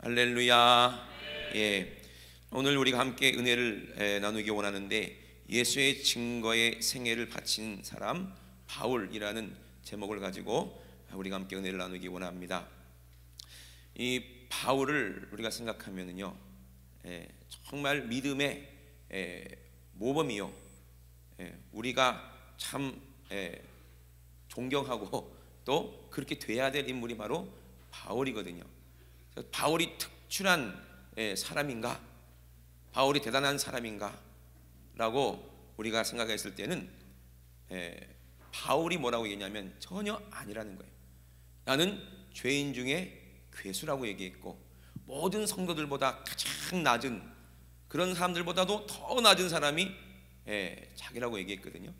할렐루야. 예, 오늘 우리가 함께 은혜를 나누기 원하는데, 예수의 증거의 생애를 바친 사람 바울이라는 제목을 가지고 우리가 함께 은혜를 나누기 원합니다. 이 바울을 우리가 생각하면은요, 정말 믿음의 모범이요, 우리가 참 존경하고 또 그렇게 돼야 될 인물이 바로 바울이거든요. 바울이 특출한 사람인가, 바울이 대단한 사람인가 라고 우리가 생각했을 때는 바울이 뭐라고 얘기했냐면 전혀 아니라는 거예요. 나는 죄인 중에 괴수라고 얘기했고, 모든 성도들보다 가장 낮은, 그런 사람들보다도 더 낮은 사람이 자기라고 얘기했거든요.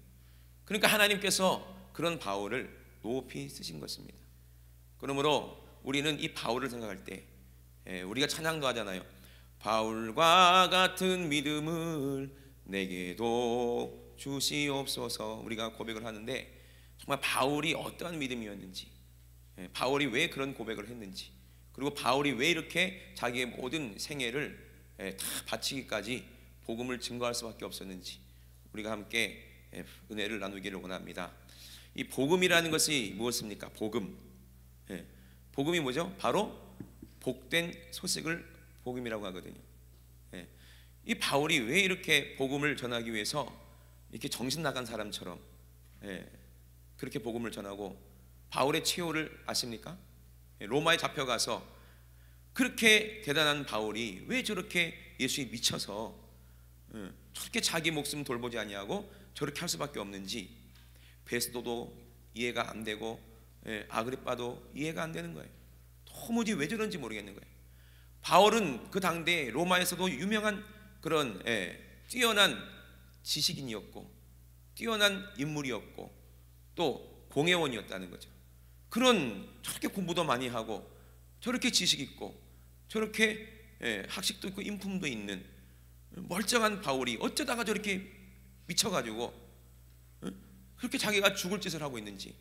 그러니까 하나님께서 그런 바울을 높이 쓰신 것입니다. 그러므로 우리는 이 바울을 생각할 때 우리가 찬양도 하잖아요. 바울과 같은 믿음을 내게도 주시옵소서. 우리가 고백을 하는데, 정말 바울이 어떠한 믿음이었는지, 바울이 왜 그런 고백을 했는지, 그리고 바울이 왜 이렇게 자기의 모든 생애를 다 바치기까지 복음을 증거할 수밖에 없었는지, 우리가 함께 은혜를 나누기를 원합니다. 이 복음이라는 것이 무엇입니까? 복음이 뭐죠? 바로 복된 소식을 복음이라고 하거든요. 이 바울이 왜 이렇게 복음을 전하기 위해서 이렇게 정신 나간 사람처럼 그렇게 복음을 전하고, 바울의 최후를 아십니까? 로마에 잡혀가서 그렇게 대단한 바울이 왜 저렇게 예수에 미쳐서 저렇게 자기 목숨 돌보지 아니하고 저렇게 할 수밖에 없는지, 베스도도 이해가 안 되고 아그리빠도 이해가 안 되는 거예요. 도무지 왜 저런지 모르겠는 거예요. 바울은 그 당대 로마에서도 유명한 그런 뛰어난 지식인이었고, 뛰어난 인물이었고, 또 공회원이었다는 거죠. 그런, 저렇게 공부도 많이 하고 저렇게 지식 있고 저렇게 학식도 있고 인품도 있는 멀쩡한 바울이 어쩌다가 저렇게 미쳐가지고 그렇게 자기가 죽을 짓을 하고 있는지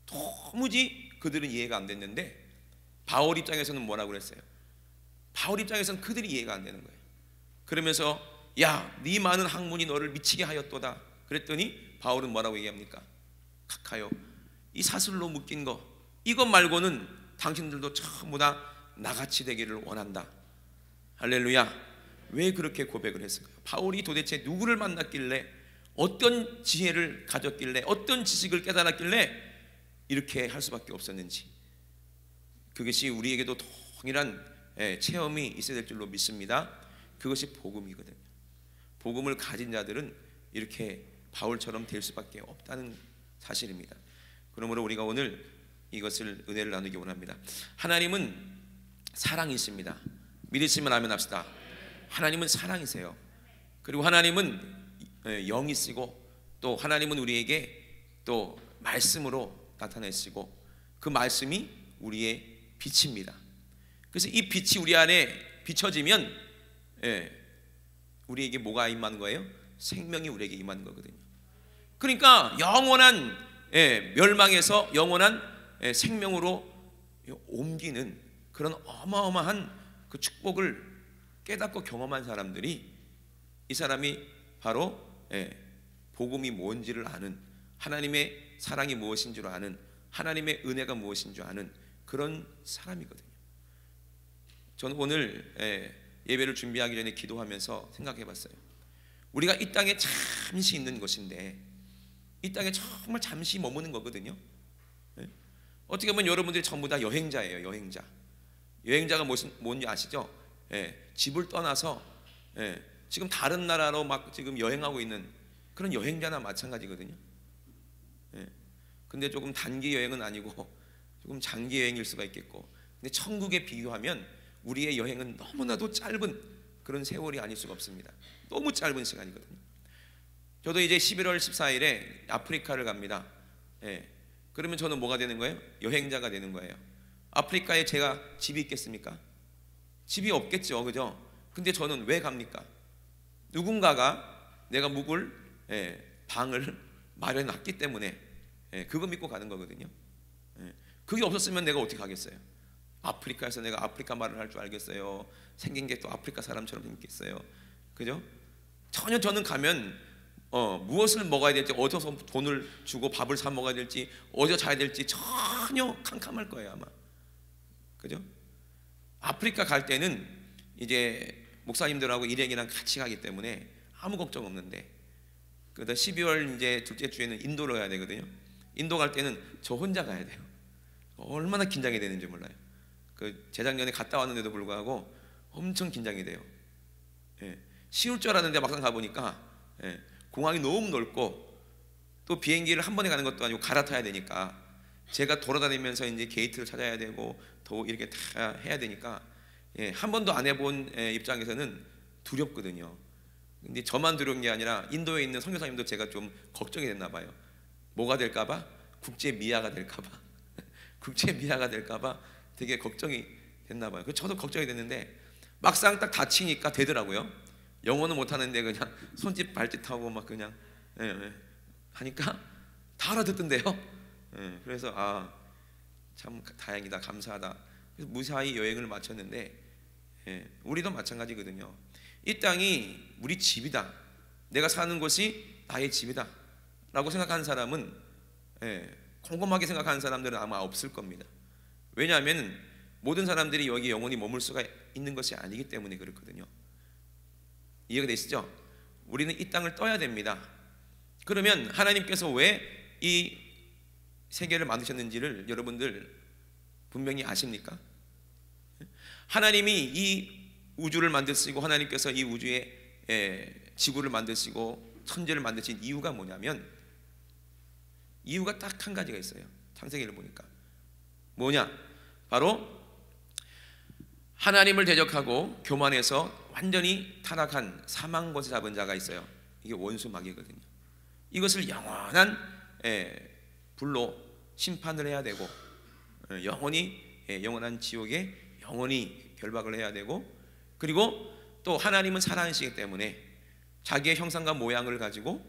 도무지 그들은 이해가 안 됐는데, 바울 입장에서는 뭐라고 그랬어요? 바울 입장에서는 그들이 이해가 안 되는 거예요. 그러면서 야, 네 많은 학문이 너를 미치게 하였도다 그랬더니 바울은 뭐라고 얘기합니까? 각하여, 이 사슬로 묶인 거, 이것 말고는 당신들도 전부 다 나같이 되기를 원한다. 할렐루야. 왜 그렇게 고백을 했을까요? 바울이 도대체 누구를 만났길래, 어떤 지혜를 가졌길래, 어떤 지식을 깨달았길래 이렇게 할 수밖에 없었는지, 그것이 우리에게도 동일한 체험이 있어야 될 줄로 믿습니다. 그것이 복음이거든요. 복음을 가진 자들은 이렇게 바울처럼 될 수밖에 없다는 사실입니다. 그러므로 우리가 오늘 이것을 은혜를 나누기 원합니다. 하나님은 사랑이십니다. 믿으시면 아멘 합시다. 하나님은 사랑이세요. 그리고 하나님은 영이시고, 또 하나님은 우리에게 또 말씀으로 나타내시고, 그 말씀이 우리의 빛입니다. 그래서 이 빛이 우리 안에 비춰지면 우리에게 뭐가 임하는 거예요? 생명이 우리에게 임하는 거거든요. 그러니까 영원한 멸망에서 영원한 생명으로 옮기는 그런 어마어마한 그 축복을 깨닫고 경험한 사람들이, 이 사람이 바로 복음이 뭔지를 아는, 하나님의 사랑이 무엇인 줄 아는, 하나님의 은혜가 무엇인 줄 아는 그런 사람이거든요. 저는 오늘 예배를 준비하기 전에 기도하면서 생각해 봤어요. 우리가 이 땅에 잠시 있는 것인데, 이 땅에 정말 잠시 머무는 거거든요. 어떻게 보면 여러분들이 전부 다 여행자예요. 여행자가 뭔지 아시죠? 집을 떠나서 지금 다른 나라로 막 지금 여행하고 있는 그런 여행자나 마찬가지거든요. 근데 조금 단기 여행은 아니고 조금 장기 여행일 수가 있겠고, 근데 천국에 비교하면 우리의 여행은 너무나도 짧은 그런 세월이 아닐 수가 없습니다. 너무 짧은 시간이거든요. 저도 이제 11월 14일에 아프리카를 갑니다. 그러면 저는 뭐가 되는 거예요? 여행자가 되는 거예요. 아프리카에 제가 집이 있겠습니까? 집이 없겠죠, 그죠? 근데 저는 왜 갑니까? 누군가가 내가 묵을 방을 마련했기 때문에 그거 믿고 가는 거거든요. 그게 없었으면 내가 어떻게 가겠어요? 아프리카에서 내가 아프리카 말을 할 줄 알겠어요? 생긴 게 또 아프리카 사람처럼 생겼어요. 그죠? 전혀 저는 가면 무엇을 먹어야 될지, 어디서 돈을 주고 밥을 사 먹어야 될지, 어디서 자야 될지 전혀 캄캄할 거예요 아마. 그죠? 아프리카 갈 때는 이제 목사님들하고 일행이랑 같이 가기 때문에 아무 걱정 없는데, 그다음 12월 이제 둘째 주에는 인도로 가야 되거든요. 인도 갈 때는 저 혼자 가야 돼요. 얼마나 긴장이 되는지 몰라요. 그 재작년에 갔다 왔는데도 불구하고 엄청 긴장이 돼요. 예, 쉬울 줄 알았는데 막상 가보니까 공항이 너무 넓고 또 비행기를 한 번에 가는 것도 아니고 갈아타야 되니까 제가 돌아다니면서 이제 게이트를 찾아야 되고 더 이렇게 다 해야 되니까 한 번도 안 해본 입장에서는 두렵거든요. 근데 저만 두려운 게 아니라 인도에 있는 선교사님도 제가 좀 걱정이 됐나 봐요. 뭐가 될까봐? 국제 미아가 될까봐. 국제 미아가 될까봐 되게 걱정이 됐나 봐요. 그래서 저도 걱정이 됐는데 막상 딱 다치니까 되더라고요. 영어는 못하는데 그냥 손짓 발짓하고 막 그냥 하니까 다 알아듣던데요. 그래서 참 다행이다, 감사하다. 그래서 무사히 여행을 마쳤는데 우리도 마찬가지거든요. 이 땅이 우리 집이다, 내가 사는 곳이 나의 집이다 라고 생각하는 사람은 곰곰하게 생각하는 사람들은 아마 없을 겁니다. 왜냐하면 모든 사람들이 여기 영원히 머물 수가 있는 것이 아니기 때문에 그렇거든요. 이해가 되시죠? 우리는 이 땅을 떠야 됩니다. 그러면 하나님께서 왜 이 세계를 만드셨는지를 여러분들 분명히 아십니까? 하나님이 이 우주를 만드시고 하나님께서 이 우주에 지구를 만드시고 천지를 만드신 이유가 뭐냐면, 이유가 딱 한 가지가 있어요. 창세기를 보니까 뭐냐? 바로 하나님을 대적하고 교만해서 완전히 타락한 사망권세 잡은 자가 있어요. 이게 원수 마귀거든요. 이것을 영원한 불로 심판을 해야 되고 영원히 영원한 지옥에 영원히 결박을 해야 되고, 그리고 또 하나님은 살아계시기 때문에 자기의 형상과 모양을 가지고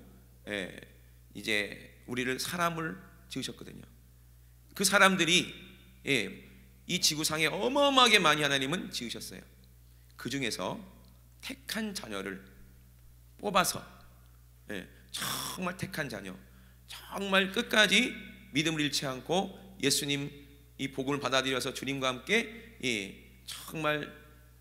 이제 우리를 사람을 지으셨거든요. 그 사람들이 이 지구상에 어마어마하게 많이 하나님은 지으셨어요. 그 중에서 택한 자녀를 뽑아서 정말 택한 자녀, 정말 끝까지 믿음을 잃지 않고 예수님 이 복음을 받아들여서 주님과 함께 정말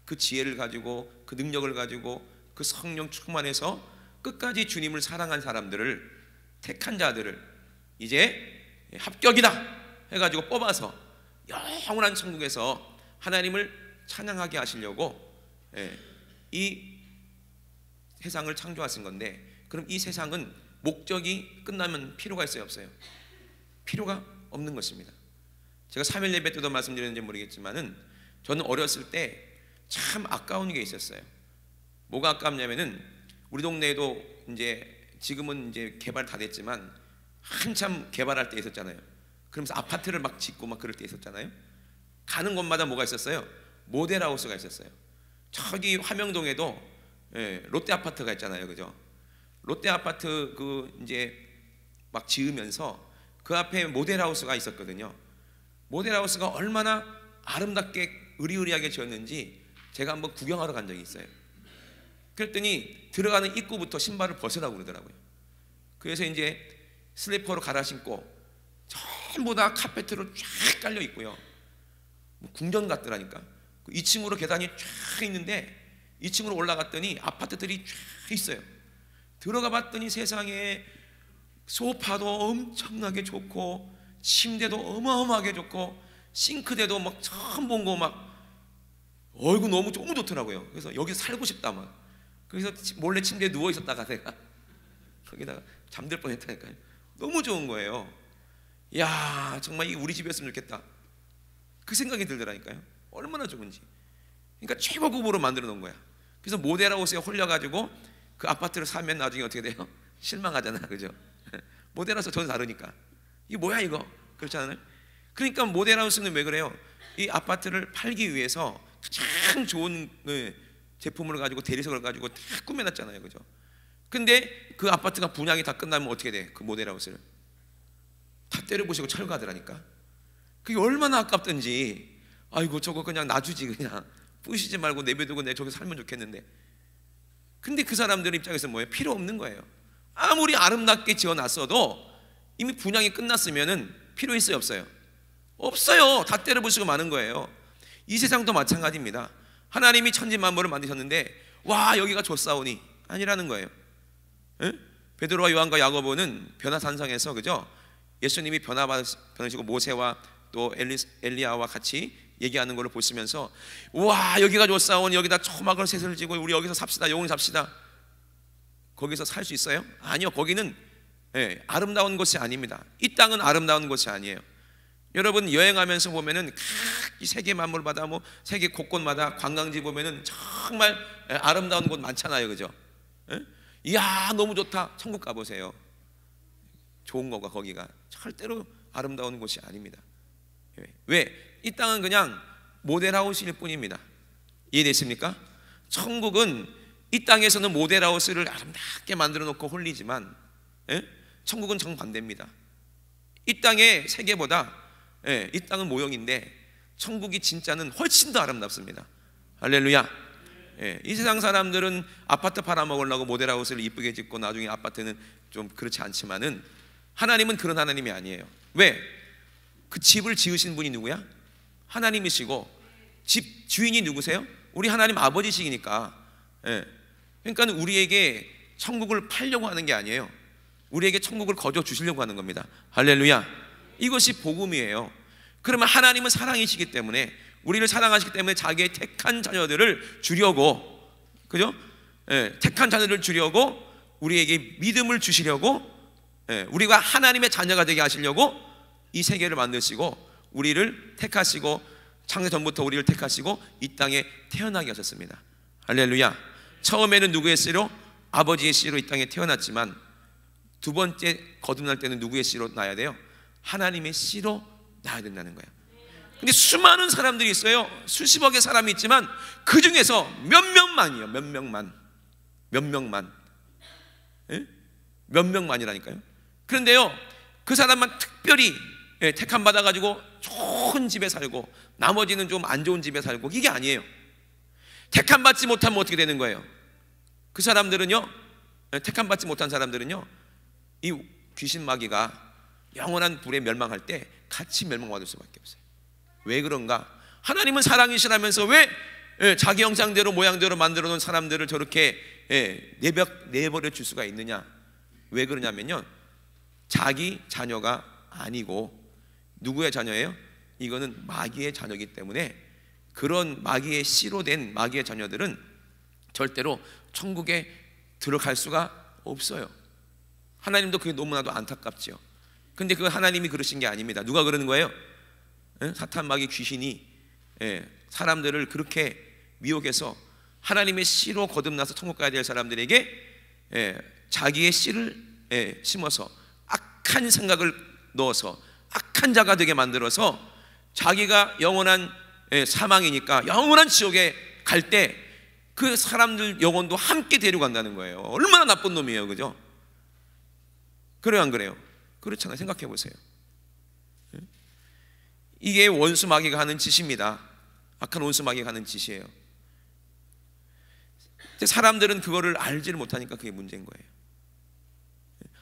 그 지혜를 가지고 그 능력을 가지고 그 성령 충만해서 끝까지 주님을 사랑한 사람들을, 택한 자들을 이제 합격이다 해가지고 뽑아서 영원한 천국에서 하나님을 찬양하게 하시려고 이 세상을 창조하신 건데, 그럼 이 세상은 목적이 끝나면 필요가 있어요, 없어요? 필요가 없는 것입니다. 제가 3일 예배 때도 말씀드렸는지 모르겠지만은 저는 어렸을 때 참 아까운 게 있었어요. 뭐가 아깝냐면은 우리 동네에도 이제 지금은 이제 개발 다 됐지만 한참 개발할 때 있었잖아요. 그러면서 아파트를 막 짓고 막 그럴 때 있었잖아요. 가는 곳마다 뭐가 있었어요? 모델하우스가 있었어요. 저기 화명동에도 롯데 아파트가 있잖아요, 그죠? 롯데 아파트 그 이제 막 지으면서 그 앞에 모델하우스가 있었거든요. 모델하우스가 얼마나 아름답게 으리으리하게 지었는지 제가 한번 구경하러 간 적이 있어요. 그랬더니 들어가는 입구부터 신발을 벗으라고 그러더라고요. 그래서 이제 슬리퍼로 갈아 신고 전부 다 카페트로 쫙 깔려 있고요. 뭐 궁전 같더라니까. 2층으로 계단이 쫙 있는데 2층으로 올라갔더니 아파트들이 쫙 있어요. 들어가 봤더니 세상에 소파도 엄청나게 좋고 침대도 어마어마하게 좋고 싱크대도 막 처음 본 거 막 어이구 너무 좋더라고요. 그래서 여기 살고 싶다 막. 그래서 몰래 침대에 누워 있었다가 내가 거기다가 잠들 뻔했다니까요. 너무 좋은 거예요. 야, 정말 이 우리 집이었으면 좋겠다. 그 생각이 들더라니까요. 얼마나 좋은지. 그러니까 최고급으로 만들어 놓은 거야. 그래서 모델하우스에 홀려가지고 그 아파트를 사면 나중에 어떻게 돼요? 실망하잖아, 그죠? 모델하우스 전혀 다르니까. 이게 뭐야 이거? 그렇지 않아요? 그러니까 모델하우스는 왜 그래요? 이 아파트를 팔기 위해서 가장 좋은 제품을 가지고 대리석을 가지고 다 꾸며놨잖아요, 그죠? 근데 그 아파트가 분양이 다 끝나면 어떻게 돼? 그 모델하우스를 다 때려부시고 철거하더라니까. 그게 얼마나 아깝던지 아이고 저거 그냥 놔주지, 그냥 부시지 말고 내버려두고 내 저기 살면 좋겠는데. 근데 그 사람들 입장에서 뭐예요? 필요 없는 거예요. 아무리 아름답게 지어놨어도 이미 분양이 끝났으면은 필요 있어요, 없어요? 없어요. 다 때려부수고 마는 거예요. 이 세상도 마찬가지입니다. 하나님이 천지만물을 만드셨는데 와 여기가 좋사오니 아니라는 거예요. 에? 베드로와 요한과 야고보는 변화산성에서, 그죠? 예수님이 변하시고 모세와 또 엘리야와 같이 얘기하는 걸 보시면서 와 여기가 좋사오니 여기다 초막을 셋을 지고 우리 여기서 삽시다, 영원히 삽시다. 거기서 살 수 있어요? 아니요. 거기는 아름다운 곳이 아닙니다. 이 땅은 아름다운 곳이 아니에요. 여러분 여행하면서 보면은 이 세계 만물마다 뭐 세계 곳곳마다 관광지 보면은 정말 아름다운 곳 많잖아요, 그죠? 이야 너무 좋다. 천국 가보세요. 좋은 거가 거기가 절대로 아름다운 곳이 아닙니다. 왜? 이 땅은 그냥 모델하우스일 뿐입니다. 이해되십니까? 천국은 이 땅에서는 모델하우스를 아름답게 만들어 놓고 홀리지만 천국은 정반대입니다. 이 땅의 세계보다 이 땅은 모형인데 천국이 진짜는 훨씬 더 아름답습니다. 할렐루야. 이 세상 사람들은 아파트 팔아먹으려고 모델하우스를 이쁘게 짓고 나중에 아파트는 좀 그렇지 않지만은 하나님은 그런 하나님이 아니에요. 왜? 그 집을 지으신 분이 누구야? 하나님이시고 집 주인이 누구세요? 우리 하나님 아버지시니까. 그러니까 우리에게 천국을 팔려고 하는 게 아니에요. 우리에게 천국을 거저 주시려고 하는 겁니다. 할렐루야. 이것이 복음이에요. 그러면 하나님은 사랑이시기 때문에, 우리를 사랑하시기 때문에 자기의 택한 자녀들을 주려고, 그죠? 택한 자녀들을 주려고 우리에게 믿음을 주시려고, 우리가 하나님의 자녀가 되게 하시려고 이 세계를 만드시고 우리를 택하시고 창세 전부터 우리를 택하시고 이 땅에 태어나게 하셨습니다. 할렐루야. 처음에는 누구의 씨로? 아버지의 씨로 이 땅에 태어났지만 두 번째 거듭날 때는 누구의 씨로 나야 돼요? 하나님의 씨로 나야 된다는 거예요. 근데 수많은 사람들이 있어요. 수십억의 사람이 있지만 그 중에서 몇 명만이요. 몇 명만이라니까요. 그런데요 그 사람만 특별히 택함 받아가지고 좋은 집에 살고 나머지는 좀 안 좋은 집에 살고, 이게 아니에요. 택함 받지 못하면 어떻게 되는 거예요? 그 사람들은요, 택함 받지 못한 사람들은요, 이 귀신 마귀가 영원한 불에 멸망할 때 같이 멸망받을 수밖에 없어요. 왜 그런가? 하나님은 사랑이시라면서 왜 자기 형상대로 모양대로 만들어 놓은 사람들을 저렇게 내버려 줄 수가 있느냐? 왜 그러냐면요, 자기 자녀가 아니고 누구의 자녀예요? 이거는 마귀의 자녀이기 때문에 그런 마귀의 씨로 된 마귀의 자녀들은 절대로 천국에 들어갈 수가 없어요. 하나님도 그게 너무나도 안타깝죠. 근데 그건 하나님이 그러신 게 아닙니다. 누가 그러는 거예요? 사탄 마귀 귀신이 사람들을 그렇게 미혹해서 하나님의 씨로 거듭나서 천국 가야 될 사람들에게 자기의 씨를 심어서 악한 생각을 넣어서 악한 자가 되게 만들어서 자기가 영원한 사망이니까 영원한 지옥에 갈 때 그 사람들 영혼도 함께 데려간다는 거예요. 얼마나 나쁜 놈이에요, 그죠? 그래요, 안 그래요? 그렇잖아요. 생각해 보세요. 이게 원수 마귀가 하는 짓입니다. 악한 원수 마귀가 하는 짓이에요. 사람들은 그거를 알지를 못하니까 그게 문제인 거예요.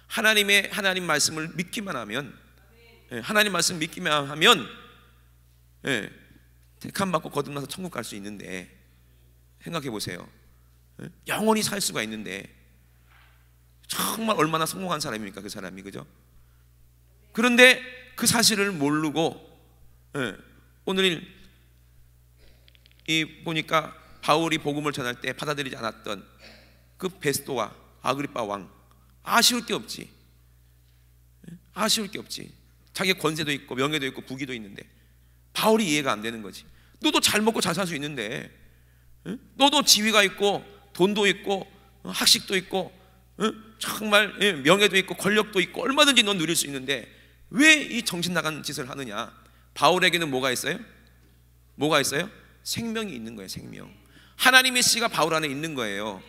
하나님 말씀을 믿기만 하면, 하나님 말씀 믿기만 하면 택함 받고 거듭나서 천국 갈 수 있는데, 생각해 보세요. 영원히 살 수가 있는데 정말 얼마나 성공한 사람입니까, 그 사람이, 그죠? 그런데 그 사실을 모르고 오늘 보니까 바울이 복음을 전할 때 받아들이지 않았던 그 베스토와 아그리빠 왕, 아쉬울 게 없지. 아쉬울 게 없지. 자기 권세도 있고 명예도 있고 부귀도 있는데 바울이 이해가 안 되는 거지. 너도 잘 먹고 잘 살 수 있는데, 너도 지위가 있고 돈도 있고 학식도 있고 정말 명예도 있고 권력도 있고 얼마든지 넌 누릴 수 있는데 왜 이 정신 나간 짓을 하느냐? 바울에게는 뭐가 있어요? 뭐가 있어요? 생명이 있는 거예요. 생명. 하나님의 씨가 바울 안에 있는 거예요.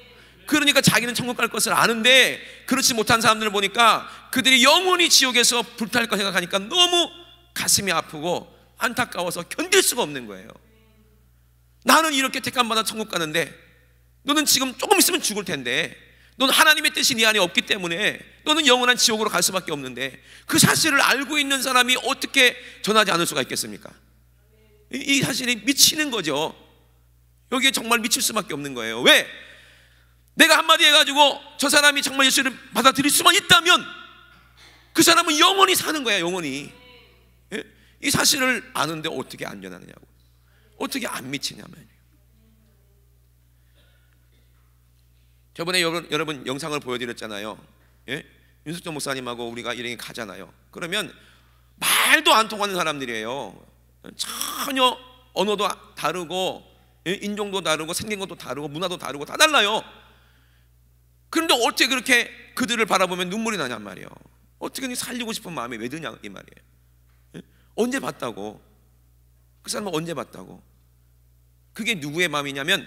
그러니까 자기는 천국 갈 것을 아는데 그렇지 못한 사람들을 보니까 그들이 영원히 지옥에서 불탈 거 생각하니까 너무 가슴이 아프고 안타까워서 견딜 수가 없는 거예요. 나는 이렇게 택함받아 천국 가는데 너는 지금 조금 있으면 죽을 텐데, 너는 하나님의 뜻이 네 안에 없기 때문에 너는 영원한 지옥으로 갈 수밖에 없는데, 그 사실을 알고 있는 사람이 어떻게 전하지 않을 수가 있겠습니까? 이 사실이 미치는 거죠. 여기에 정말 미칠 수밖에 없는 거예요. 왜? 내가 한마디 해가지고 저 사람이 정말 예수를 받아들일 수만 있다면 그 사람은 영원히 사는 거야, 영원히. 예? 이 사실을 아는데 어떻게 안 전하느냐고, 어떻게 안 미치냐 말이에요. 저번에 여러분 영상을 보여드렸잖아요. 예? 윤석정 목사님하고 우리가 일행이 가잖아요. 그러면 말도 안 통하는 사람들이에요. 전혀 언어도 다르고, 예? 인종도 다르고, 생긴 것도 다르고, 문화도 다르고, 다 달라요. 그런데 어떻게 그렇게 그들을 바라보면 눈물이 나냔 말이에요. 어떻게 살리고 싶은 마음이 왜 드냐 이 말이에요. 예? 언제 봤다고? 그 사람은 언제 봤다고? 그게 누구의 마음이냐면,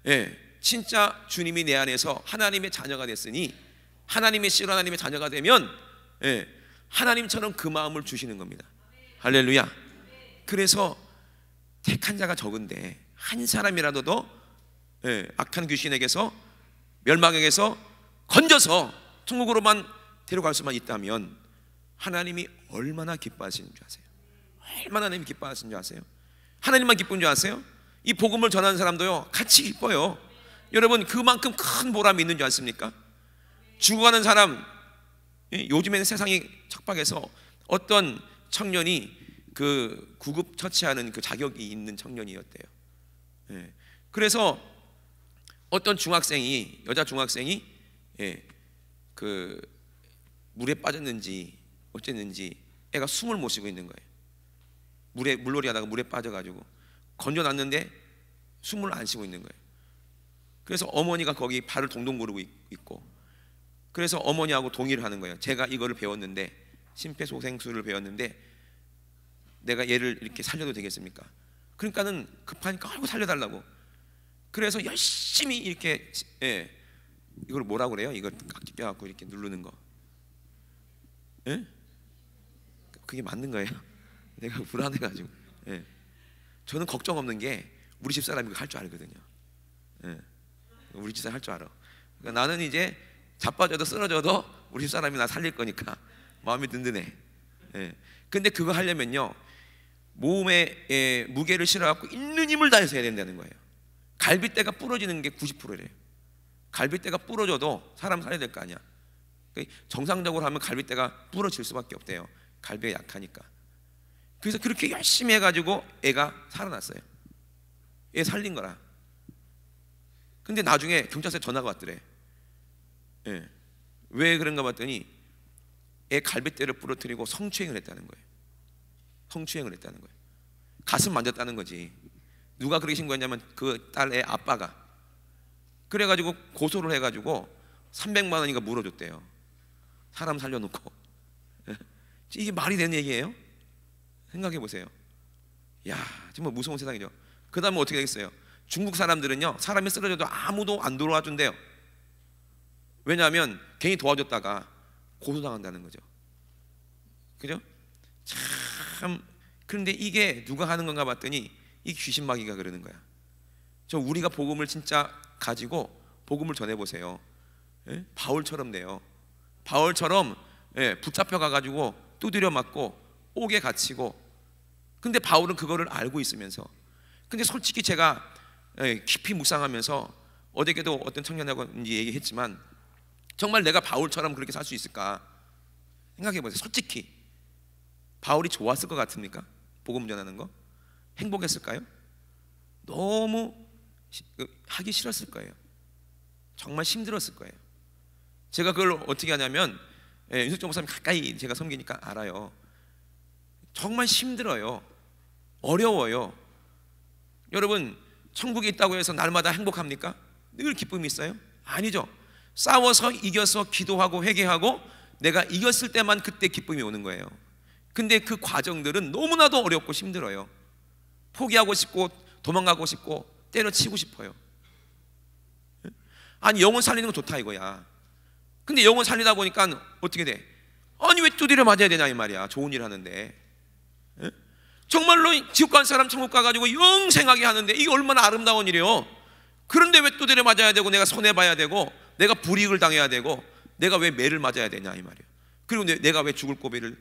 예, 진짜 주님이 내 안에서 하나님의 자녀가 됐으니, 하나님의 씨로 하나님의 자녀가 되면, 예, 하나님처럼 그 마음을 주시는 겁니다. 할렐루야. 그래서 택한 자가 적은데 한 사람이라도 더, 예, 악한 귀신에게서, 멸망에게서 건져서 천국으로만 데려갈 수만 있다면 하나님이 얼마나 기뻐하시는 줄 아세요? 얼마나 하나님이 기뻐하시는 줄 아세요? 하나님만 기쁜 줄 아세요? 이 복음을 전하는 사람도요 같이 기뻐요. 여러분, 그만큼 큰 보람이 있는 줄 아십니까? 죽어가는 사람, 요즘에는 세상이 척박해서 어떤 청년이 그 구급 처치하는 그 자격이 있는 청년이었대요. 예. 그래서 어떤 중학생이, 여자 중학생이, 예, 그 물에 빠졌는지 어쨌는지 애가 숨을 못 쉬고 있는 거예요. 물놀이 하다가 물에 빠져가지고 건져놨는데 숨을 안 쉬고 있는 거예요. 그래서 어머니가 거기 발을 동동 구르고 있고, 그래서 어머니하고 동의를 하는 거예요. 제가 이거를 배웠는데, 심폐소생술을 배웠는데 내가 얘를 이렇게 살려도 되겠습니까? 그러니까는 급하니까 아이고 살려달라고. 그래서 열심히 이렇게, 예, 이걸 뭐라고 그래요? 이걸 깍지 껴갖고 이렇게 누르는 거, 예? 그게 맞는 거예요? 내가 불안해가지고. 예. 저는 걱정 없는 게 우리 집사람이 이거 할 줄 알거든요. 예. 우리 집사람 할 줄 알아. 그러니까 나는 이제 자빠져도 쓰러져도 우리 집사람이 나 살릴 거니까 마음이 든든해. 예. 근데 그거 하려면요 몸에, 예, 무게를 실어갖고 있는 힘을 다해서 해야 된다는 거예요. 갈비뼈가 부러지는 게 90%래요. 갈비뼈가 부러져도 사람 살려야 될 거 아니야. 정상적으로 하면 갈비뼈가 부러질 수밖에 없대요. 갈비가 약하니까. 그래서 그렇게 열심히 해가지고 애가 살아났어요. 애 살린 거라. 근데 나중에 경찰서에 전화가 왔더래. 예. 왜 그런가 봤더니 애 갈비뼈를 부러뜨리고 성추행을 했다는 거예요. 성추행을 했다는 거예요. 가슴 만졌다는 거지. 누가 그렇게 신고했냐면 그 딸의 아빠가. 그래가지고 고소를 해가지고 300만 원인가 물어줬대요. 사람 살려놓고. 이게 말이 되는 얘기예요? 생각해 보세요. 야, 정말 무서운 세상이죠. 그 다음에 어떻게 되겠어요? 중국 사람들은요 사람이 쓰러져도 아무도 안 도와준대요. 왜냐하면 괜히 도와줬다가 고소당한다는 거죠. 그죠? 참. 그런데 이게 누가 하는 건가 봤더니 이 귀신마귀가 그러는 거야. 저 우리가 복음을 진짜 가지고 복음을 전해보세요. 예? 바울처럼 돼요. 바울처럼, 예, 붙잡혀 가가지고 두드려 맞고 옥에 갇히고. 근데 바울은 그거를 알고 있으면서, 근데 솔직히 제가, 예, 깊이 묵상하면서 어저께도 어떤 청년하고 얘기했지만 정말 내가 바울처럼 그렇게 살 수 있을까 생각해보세요. 솔직히 바울이 좋았을 것 같습니까? 복음 전하는 거 행복했을까요? 너무 하기 싫었을 거예요. 정말 힘들었을 거예요. 제가 그걸 어떻게 하냐면, 예, 윤석정 목사님 가까이 제가 섬기니까 알아요. 정말 힘들어요. 어려워요. 여러분, 천국에 있다고 해서 날마다 행복합니까? 늘 기쁨이 있어요? 아니죠. 싸워서 이겨서 기도하고 회개하고 내가 이겼을 때만 그때 기쁨이 오는 거예요. 근데 그 과정들은 너무나도 어렵고 힘들어요. 포기하고 싶고 도망가고 싶고 때려치고 싶어요. 아니, 영혼 살리는 거 좋다 이거야. 근데 영혼 살리다 보니까 어떻게 돼? 아니, 왜 두드려 맞아야 되냐 이 말이야. 좋은 일 하는데. 정말로 지옥 간 사람 천국 가가지고 영생하게 하는데 이게 얼마나 아름다운 일이에요. 그런데 왜 두드려 맞아야 되고 내가 손해봐야 되고 내가 불이익을 당해야 되고 내가 왜 매를 맞아야 되냐 이 말이에요. 그리고 내가 왜 죽을 고비를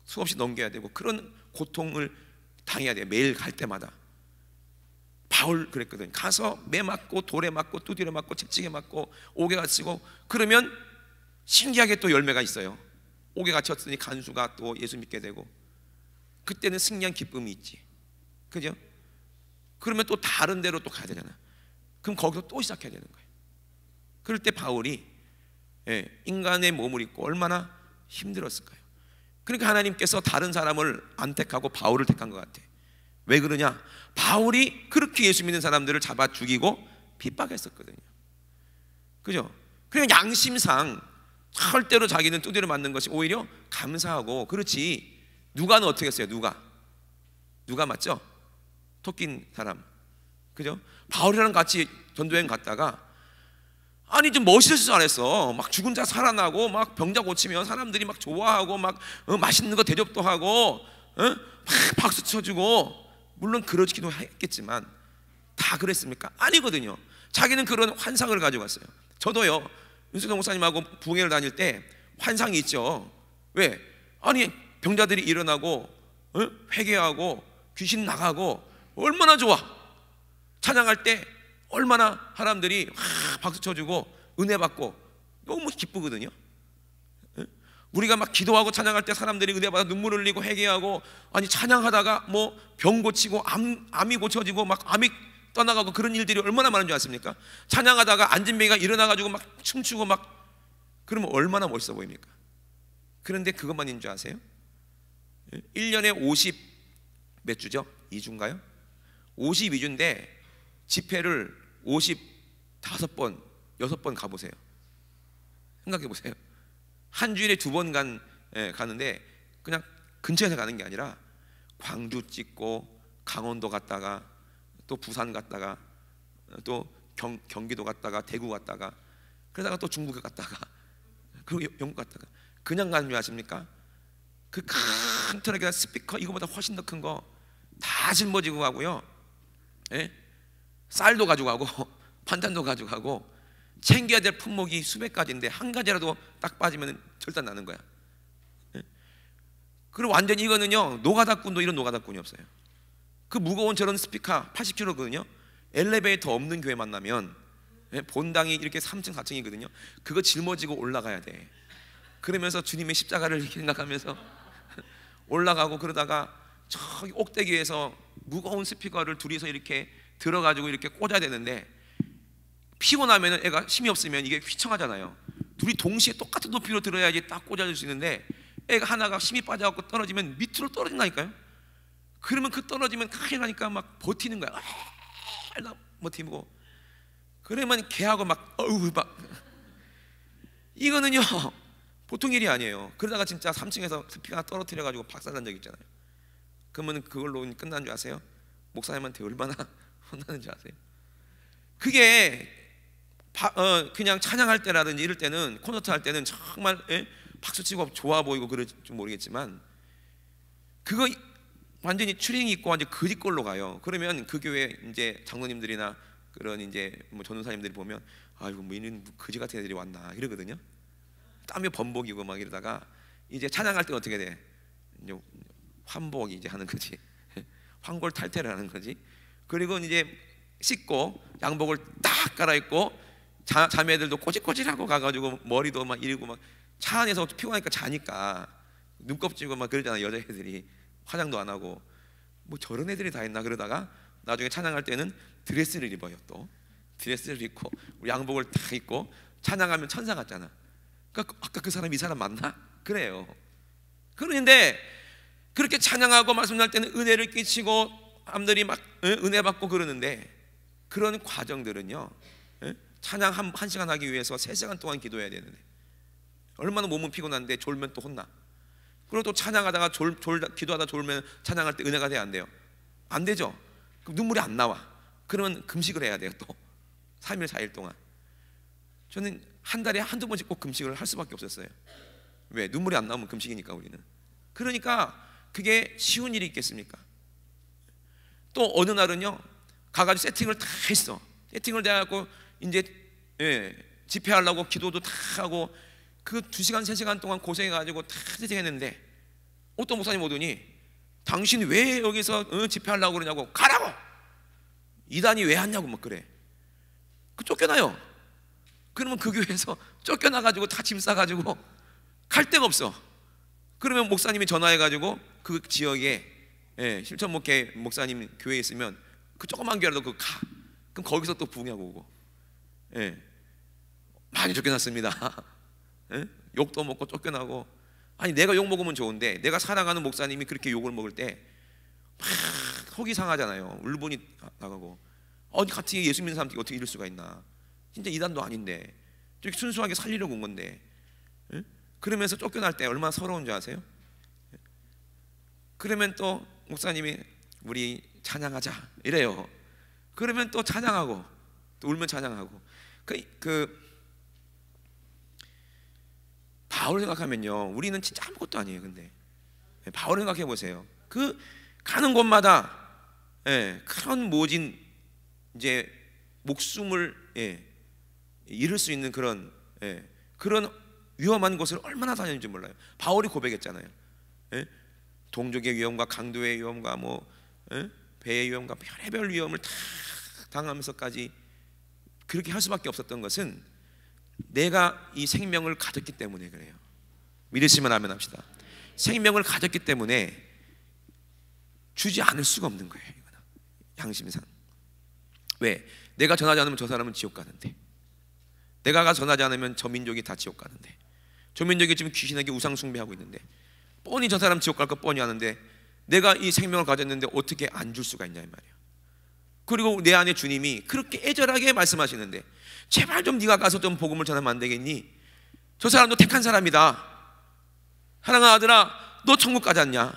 수없이 넘겨야 되고 그런 고통을 당해야 돼요. 매일 갈 때마다. 바울 그랬거든요. 가서 매 맞고 돌에 맞고 두드려 맞고 채찍에 맞고 옥에 갇히고 그러면 신기하게 또 열매가 있어요. 옥에 갇혔으니 간수가 또 예수 믿게 되고 그때는 승리한 기쁨이 있지. 그죠? 그러면 또 다른 데로 또 가야 되잖아. 그럼 거기서 또 시작해야 되는 거예요. 그럴 때 바울이 인간의 몸을 입고 얼마나 힘들었을까요? 그러니까 하나님께서 다른 사람을 안 택하고 바울을 택한 것 같아. 왜 그러냐? 바울이 그렇게 예수 믿는 사람들을 잡아 죽이고 핍박했었거든요. 그죠? 그냥 양심상 절대로 자기는 두드려 맞는 것이 오히려 감사하고 그렇지. 누가는 어떻게 했어요? 누가 맞죠? 토낀 사람. 그죠? 바울이랑 같이 전도여행 갔다가 아니 좀 멋있어서 안 했어. 막 죽은 자 살아나고 막 병자 고치면 사람들이 막 좋아하고 막 맛있는 거 대접도 하고 막 박수 쳐주고 물론 그러기도 했겠지만 다 그랬습니까? 아니거든요. 자기는 그런 환상을 가지고 왔어요. 저도요 윤석영 목사님하고 부흥회를 다닐 때 환상이 있죠. 왜? 아니 병자들이 일어나고 회개하고 귀신 나가고 얼마나 좋아. 찬양할 때 얼마나 사람들이 박수 쳐주고 은혜 받고 너무 기쁘거든요. 우리가 막 기도하고 찬양할 때 사람들이 은혜 받아 눈물 흘리고 회개하고 아니 찬양하다가 뭐 병 고치고 암이 고쳐지고 막 암이 떠나가고 그런 일들이 얼마나 많은 줄 아십니까? 찬양하다가 안진뱅이가 일어나가지고 막 춤추고 막 그러면 얼마나 멋있어 보입니까? 그런데 그것만인 줄 아세요? 1년에 50 몇 주죠? 2주인가요? 52주인데 집회를 55번, 6번 가보세요. 생각해 보세요. 한 주일에 2번 가는데 그냥 근처에서 가는 게 아니라 광주 찍고 강원도 갔다가 또 부산 갔다가 또 경기도 갔다가 대구 갔다가 그러다가 또 중국에 갔다가 그리고 영국 갔다가 그냥 가는 줄 아십니까? 그 큰 트럭에다 스피커 이거보다 훨씬 더 큰 거 다 짊어지고 가고요. 쌀도 가져가고 판단도 가져가고 챙겨야 될 품목이 수백 가지인데 한 가지라도 딱 빠지면 절단 나는 거야. 그리고 완전히 이거는요 노가다꾼도 이런 노가다꾼이 없어요. 그 무거운 저런 스피커 80kg거든요. 엘리베이터 없는 교회 만나면 본당이 이렇게 3층 4층이거든요. 그거 짊어지고 올라가야 돼. 그러면서 주님의 십자가를 생각하면서 올라가고 그러다가 저기 옥대기에서 무거운 스피커를 둘이서 이렇게 들어가지고 이렇게 꽂아야 되는데 피곤하면 애가 힘이 없으면 이게 휘청하잖아요. 둘이 동시에 똑같은 높이로 들어야지 딱 꽂아줄 수 있는데 애가 하나가 힘이 빠져갖고 떨어지면 밑으로 떨어진다니까요. 그러면 그 떨어지면 큰일 나니까 막 버티는 거야. 버티고 그러면 걔하고 막 이거는요 보통 일이 아니에요. 그러다가 진짜 3층에서 스피커 하나 떨어뜨려가지고 박살난 적 있잖아요. 그러면 그걸로 끝난 줄 아세요? 목사님한테 얼마나 혼나는 줄 아세요? 그게 그냥 찬양할 때라든지 이럴 때는 콘서트 할 때는 정말 박수치고 좋아 보이고 그럴지 모르겠지만 그거 완전히 추링이 있고 완전 거짓 걸로 가요. 그러면 그 교회 이제 장로님들이나 그런 이제 뭐 전도사님들이 보면 아이고 뭐 이런 거지 같은 애들이 왔나 이러거든요. 땀이 범벅이고 막 이러다가 이제 찬양할 때 어떻게 돼? 이제 환복 이제 하는 거지. 황골탈퇴를 하는 거지. 그리고 이제 씻고 양복을 딱 갈아입고 자매들도 꼬질꼬질하고 가가지고 머리도 막 이러고 막 차 안에서 피곤하니까 자니까 눈껍지고 막 그러잖아. 여자애들이 화장도 안 하고 뭐 저런 애들이 다 했나 그러다가 나중에 찬양할 때는 드레스를 입어요. 또 드레스를 입고 우리 양복을 딱 입고 찬양하면 천사 같잖아. 그러니까 아까 그 사람 이 사람 맞나? 그래요. 그런데 그렇게 찬양하고 말씀할 때는 은혜를 끼치고 남들이 막 은혜 받고 그러는데 그런 과정들은요 찬양 한 시간 하기 위해서 3시간 동안 기도해야 되는데 얼마나 몸은 피곤한데 졸면 또 혼나. 그리고 또 찬양하다가 기도하다 졸면 찬양할 때 은혜가 돼야 안 돼요? 안 되죠. 그럼 눈물이 안 나와. 그러면 금식을 해야 돼요. 또 3일 4일 동안. 저는 한 달에 한두 번씩 꼭 금식을 할 수밖에 없었어요. 왜? 눈물이 안 나오면 금식이니까 우리는. 그러니까 그게 쉬운 일이 있겠습니까? 또 어느 날은요 가가지고 세팅을 다 했어. 세팅을 다 해갖고 이제 집회하려고 기도도 다 하고 그 2시간 3시간 동안 고생해가지고 다 세팅했는데 어떤 목사님 오더니 당신 왜 여기서 집회하려고 그러냐고. 가라고! 이단이 왜 왔냐고 막 그래. 그 쫓겨나요. 그러면 그 교회에서 쫓겨나가지고 다 짐 싸가지고 갈 데가 없어. 그러면 목사님이 전화해가지고 그 지역에 실천 목회 목사님 교회에 있으면 그 조그만 교회라도 그 가. 그럼 거기서 또 부흥하고 오고. 많이 쫓겨났습니다. 욕도 먹고 쫓겨나고. 아니 내가 욕 먹으면 좋은데 내가 사랑하는 목사님이 그렇게 욕을 먹을 때 막 속이 상하잖아요. 울분이 나가고. 같이 예수 믿는 사람들이 어떻게 이럴 수가 있나. 진짜 이단도 아닌데 저렇게 순수하게 살리려고 온 건데. 그러면서 쫓겨날 때 얼마나 서러운 줄 아세요? 그러면 또 목사님이 우리 찬양하자 이래요. 그러면 또 찬양하고 또 울면 찬양하고. 바울 생각하면요 우리는 진짜 아무것도 아니에요. 근데 바울 생각해 보세요. 그 가는 곳마다 그런 모진 이제 목숨을 잃을 수 있는 그런 위험한 곳을 얼마나 다녔는지 몰라요. 바울이 고백했잖아요. 동족의 위험과 강도의 위험과 배의 위험과 별의별 위험을 다 당하면서까지 그렇게 할 수밖에 없었던 것은 내가 이 생명을 가졌기 때문에 그래요. 믿으시면 아멘 합시다. 생명을 가졌기 때문에 주지 않을 수가 없는 거예요. 이거는 양심상. 왜? 내가 전하지 않으면 저 사람은 지옥 가는데, 내가 전하지 않으면 저 민족이 다 지옥 가는데, 저 민족이 지금 귀신에게 우상 숭배하고 있는데 뻔히 저 사람 지옥 갈 거 뻔히 아는데 내가 이 생명을 가졌는데 어떻게 안 줄 수가 있냐 이 말이에요. 그리고 내 안에 주님이 그렇게 애절하게 말씀하시는데 제발 좀 네가 가서 좀 복음을 전하면 안 되겠니? 저 사람도 택한 사람이다. 사랑하는 아들아, 너 천국 가지 않냐?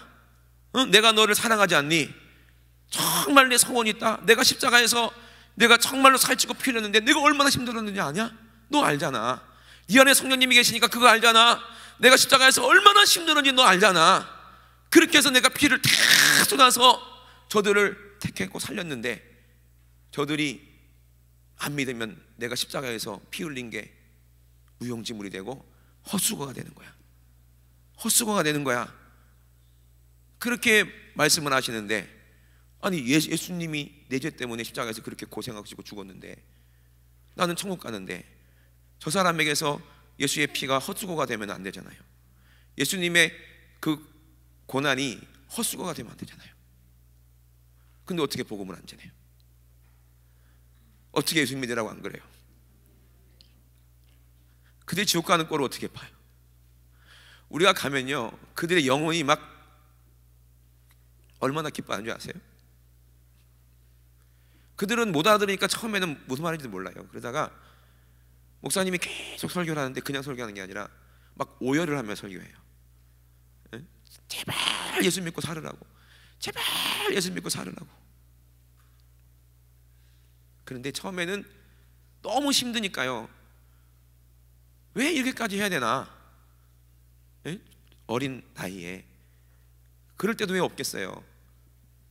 내가 너를 사랑하지 않니? 정말 내 소원이 있다. 내가 십자가에서 내가 정말로 살찌고 피 흘렸는데 내가 얼마나 힘들었는지 아냐? 너 알잖아. 네 안에 성령님이 계시니까 그거 알잖아. 내가 십자가에서 얼마나 힘들었는지 너 알잖아. 그렇게 해서 내가 피를 다 쏟아서 저들을 택했고 살렸는데 저들이 안 믿으면 내가 십자가에서 피 흘린 게 무용지물이 되고 헛수고가 되는 거야. 헛수고가 되는 거야. 그렇게 말씀을 하시는데, 아니 예수님이 내 죄 때문에 십자가에서 그렇게 고생하시고 죽었는데 나는 천국 가는데 저 사람에게서 예수의 피가 헛수고가 되면 안 되잖아요. 예수님의 그 고난이 헛수고가 되면 안 되잖아요. 근데 어떻게 복음을 안 전해요? 어떻게 예수 믿으라고 안 그래요? 그들이 지옥 가는 꼴을 어떻게 봐요? 우리가 가면요 그들의 영혼이 막 얼마나 기뻐하는 줄 아세요? 그들은 못 알아들으니까 처음에는 무슨 말인지 몰라요. 그러다가 목사님이 계속 설교를 하는데 그냥 설교하는 게 아니라 막 오열을 하며 설교해요. 제발 예수 믿고 살으라고, 제발 예수 믿고 살으라고. 그런데 처음에는 너무 힘드니까요 왜 이렇게까지 해야 되나? 어린 나이에 그럴 때도 왜 없겠어요.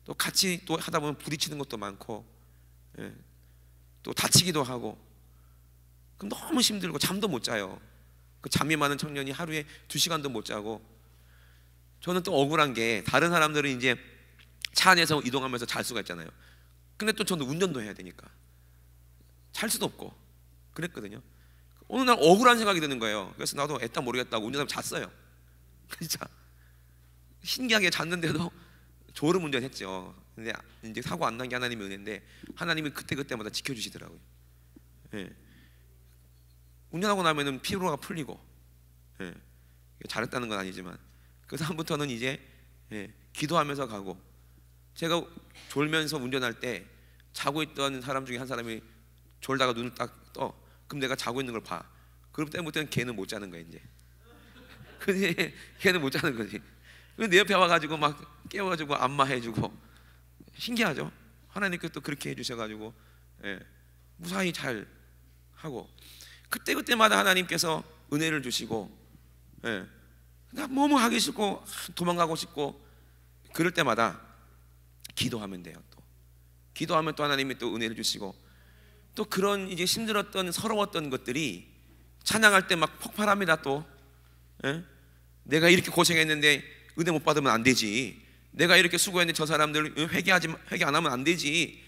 또 같이 또 하다 보면 부딪히는 것도 많고 또 다치기도 하고 그럼 너무 힘들고 잠도 못 자요. 그 잠이 많은 청년이 하루에 2시간도 못 자고. 저는 또 억울한 게 다른 사람들은 이제 차 안에서 이동하면서 잘 수가 있잖아요. 근데 또 저는 운전도 해야 되니까 잘 수도 없고 그랬거든요. 어느 날 억울한 생각이 드는 거예요. 그래서 나도 애따 모르겠다고 운전하면 잤어요. 진짜 신기하게 잤는데도 졸음 운전했죠. 근데 이제 사고 안 난 게 하나님의 은혜인데 하나님이 그때마다 지켜주시더라고요. 운전하고 나면은 피로가 풀리고 잘했다는 건 아니지만 그 다음부터는 이제 기도하면서 가고. 제가 졸면서 운전할 때 자고 있던 사람 중에 한 사람이 졸다가 눈을 딱 떠. 그럼 내가 자고 있는 걸 봐. 그럼 때부터는 걔는 못 자는 거야 이제. 근데 걔는 못 자는 거지. 내 옆에 와가지고 막 깨워가지고 안마해주고. 신기하죠? 하나님께서 또 그렇게 해주셔가지고 무사히 잘 하고. 그때마다 하나님께서 은혜를 주시고 나 뭐뭐 하기 싫고 도망가고 싶고 그럴 때마다 기도하면 돼요. 또 기도하면 또 하나님이 또 은혜를 주시고, 또 그런 이제 힘들었던 서러웠던 것들이 찬양할 때 막 폭발합니다. 또 내가 이렇게 고생했는데 은혜 못 받으면 안 되지, 내가 이렇게 수고했는데 저 사람들 회개 안 하면 안 되지.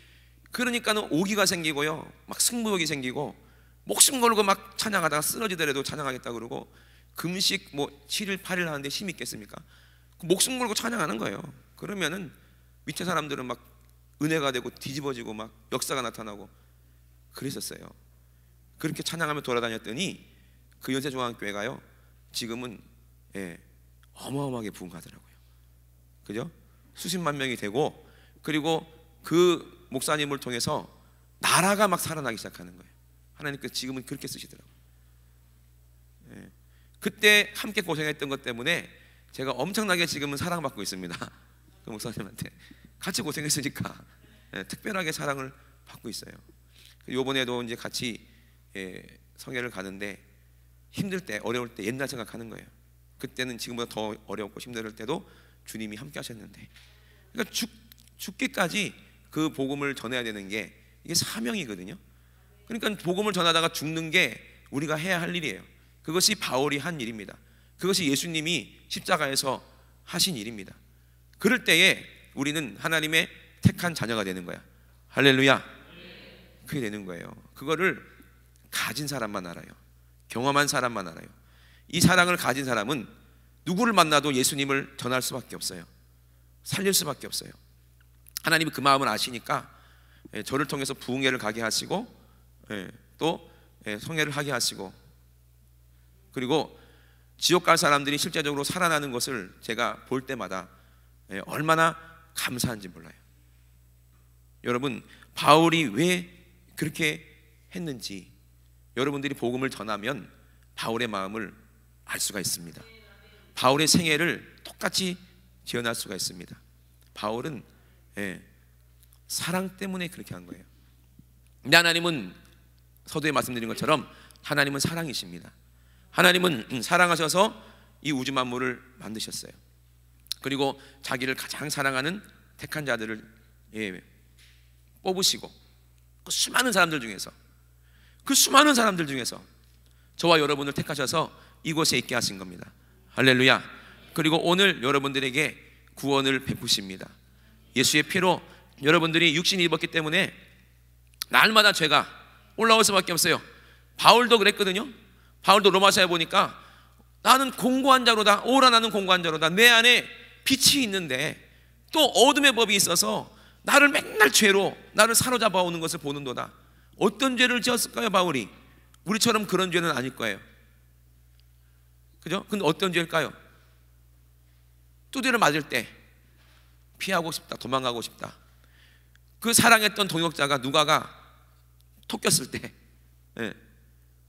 그러니까는 오기가 생기고요, 막 승부욕이 생기고, 목숨 걸고 막 찬양하다가 쓰러지더라도 찬양하겠다 그러고, 금식 뭐 7일 8일 하는데 힘이 있겠습니까? 목숨 걸고 찬양하는 거예요. 그러면은 밑에 사람들은 막 은혜가 되고 뒤집어지고 막 역사가 나타나고 그랬었어요. 그렇게 찬양하며 돌아다녔더니 그 연세중앙교회가요, 지금은 어마어마하게 부흥하더라고요. 그죠? 수십만 명이 되고, 그리고 그 목사님을 통해서 나라가 막 살아나기 시작하는 거예요. 하나님께서 지금은 그렇게 쓰시더라고요. 그때 함께 고생했던 것 때문에 제가 엄청나게 지금은 사랑받고 있습니다. 그 목사님한테 같이 고생했으니까 특별하게 사랑을 받고 있어요. 요번에도 이제 같이 성회를 가는데 힘들 때, 어려울 때 옛날 생각하는 거예요. 그때는 지금보다 더 어렵고 힘들 때도 주님이 함께 하셨는데, 그러니까 죽기까지 그 복음을 전해야 되는 게 이게 사명이거든요. 그러니까 복음을 전하다가 죽는 게 우리가 해야 할 일이에요. 그것이 바울이 한 일입니다. 그것이 예수님이 십자가에서 하신 일입니다. 그럴 때에 우리는 하나님의 택한 자녀가 되는 거야. 할렐루야. 그게 되는 거예요. 그거를 가진 사람만 알아요. 경험한 사람만 알아요. 이 사랑을 가진 사람은 누구를 만나도 예수님을 전할 수밖에 없어요. 살릴 수밖에 없어요. 하나님이 그 마음을 아시니까 저를 통해서 부흥회를 가게 하시고, 또 성회를 하게 하시고, 그리고 지옥 갈 사람들이 실제적으로 살아나는 것을 제가 볼 때마다 얼마나 감사한지 몰라요. 여러분, 바울이 왜 그렇게 했는지 여러분들이 복음을 전하면 바울의 마음을 알 수가 있습니다. 바울의 생애를 똑같이 재현할 수가 있습니다. 바울은 사랑 때문에 그렇게 한 거예요. 근데 하나님은 서두에 말씀드린 것처럼 하나님은 사랑이십니다. 하나님은 사랑하셔서 이 우주 만물을 만드셨어요. 그리고 자기를 가장 사랑하는 택한 자들을 뽑으시고, 그 수많은 사람들 중에서 저와 여러분을 택하셔서 이곳에 있게 하신 겁니다. 할렐루야. 그리고 오늘 여러분들에게 구원을 베푸십니다. 예수의 피로 여러분들이 육신이 입었기 때문에 날마다 죄가 올라올 수밖에 없어요. 바울도 그랬거든요. 바울도 로마서에 보니까 나는 공고한 자로다, 오라 나는 공고한 자로다. 내 안에 빛이 있는데 또 어둠의 법이 있어서 나를 맨날 죄로 나를 사로잡아 오는 것을 보는도다. 어떤 죄를 지었을까요, 바울이? 우리처럼 그런 죄는 아닐 거예요. 그죠? 근데 어떤 죄일까요? 두드려 맞을 때 피하고 싶다, 도망가고 싶다. 그 사랑했던 동역자가 누가가 톡 꼈을 때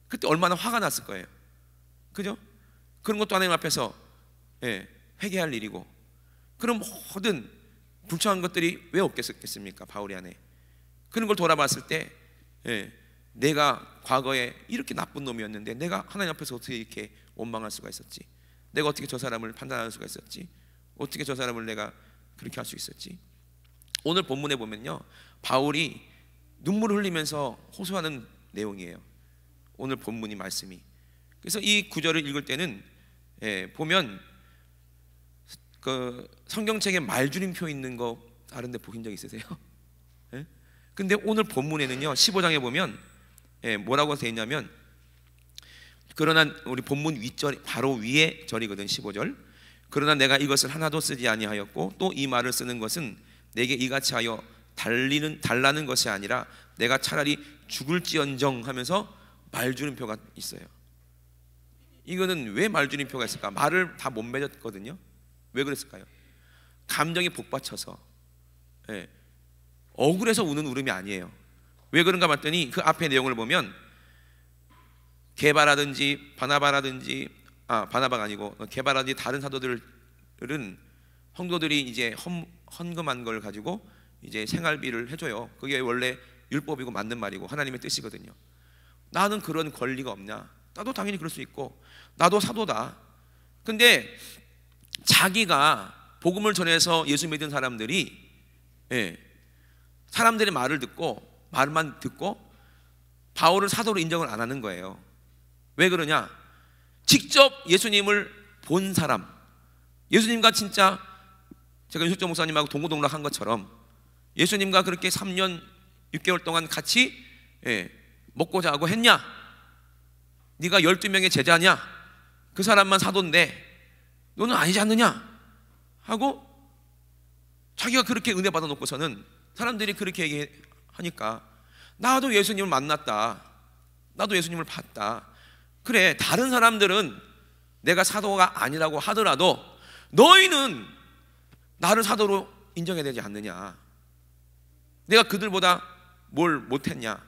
그때 얼마나 화가 났을 거예요. 그죠? 그런 것도 하나님 앞에서 회개할 일이고, 그럼 모든 불쌍한 것들이 왜 없겠습니까? 바울이 안에 그런 걸 돌아봤을 때 내가 과거에 이렇게 나쁜 놈이었는데 내가 하나님 앞에서 어떻게 이렇게 원망할 수가 있었지? 내가 어떻게 저 사람을 판단할 수가 있었지? 어떻게 저 사람을 내가 그렇게 할 수 있었지? 오늘 본문에 보면요, 바울이 눈물을 흘리면서 호소하는 내용이에요. 오늘 본문이 말씀이. 그래서 이 구절을 읽을 때는 보면 그 성경책에 말줄임표 있는 거 다른 데 보신 적 있으세요? 근데 오늘 본문에는요, 15장에 보면 뭐라고 되어 있냐면, 그러나 우리 본문 윗절 바로 위에 절이거든. 15절. 그러나 내가 이것을 하나도 쓰지 아니하였고 또 이 말을 쓰는 것은 내게 이같이 하여 달라는 것이 아니라 내가 차라리 죽을지언정 하면서 말줄임표가 있어요. 이거는 왜 말줄임표가 있을까? 말을 다 못 맺었거든요. 왜 그랬을까요? 감정이 복받쳐서 억울해서 우는 울음이 아니에요. 왜 그런가 봤더니 그 앞에 내용을 보면 게바라든지 바나바라든지 바나바가 아니고 게바라든지 다른 사도들은 성도들이 이제 헌금한 걸 가지고 이제 생활비를 해줘요. 그게 원래 율법이고 맞는 말이고 하나님의 뜻이거든요. 나는 그런 권리가 없냐? 나도 당연히 그럴 수 있고 나도 사도다. 근데 자기가 복음을 전해서 예수 믿은 사람들이 사람들의 말을 듣고 말만 듣고 바울을 사도로 인정을 안 하는 거예요. 왜 그러냐? 직접 예수님을 본 사람, 예수님과 진짜 제가 윤석조 목사님하고 동고동락한 것처럼 예수님과 그렇게 3년 6개월 동안 같이 먹고 자고 했냐? 네가 12명의 제자냐? 그 사람만 사도인데 너는 아니지 않느냐? 하고 자기가 그렇게 은혜 받아놓고서는 사람들이 그렇게 얘기하니까 나도 예수님을 만났다, 나도 예수님을 봤다. 그래, 다른 사람들은 내가 사도가 아니라고 하더라도 너희는 나를 사도로 인정해야 되지 않느냐? 내가 그들보다 뭘 못했냐?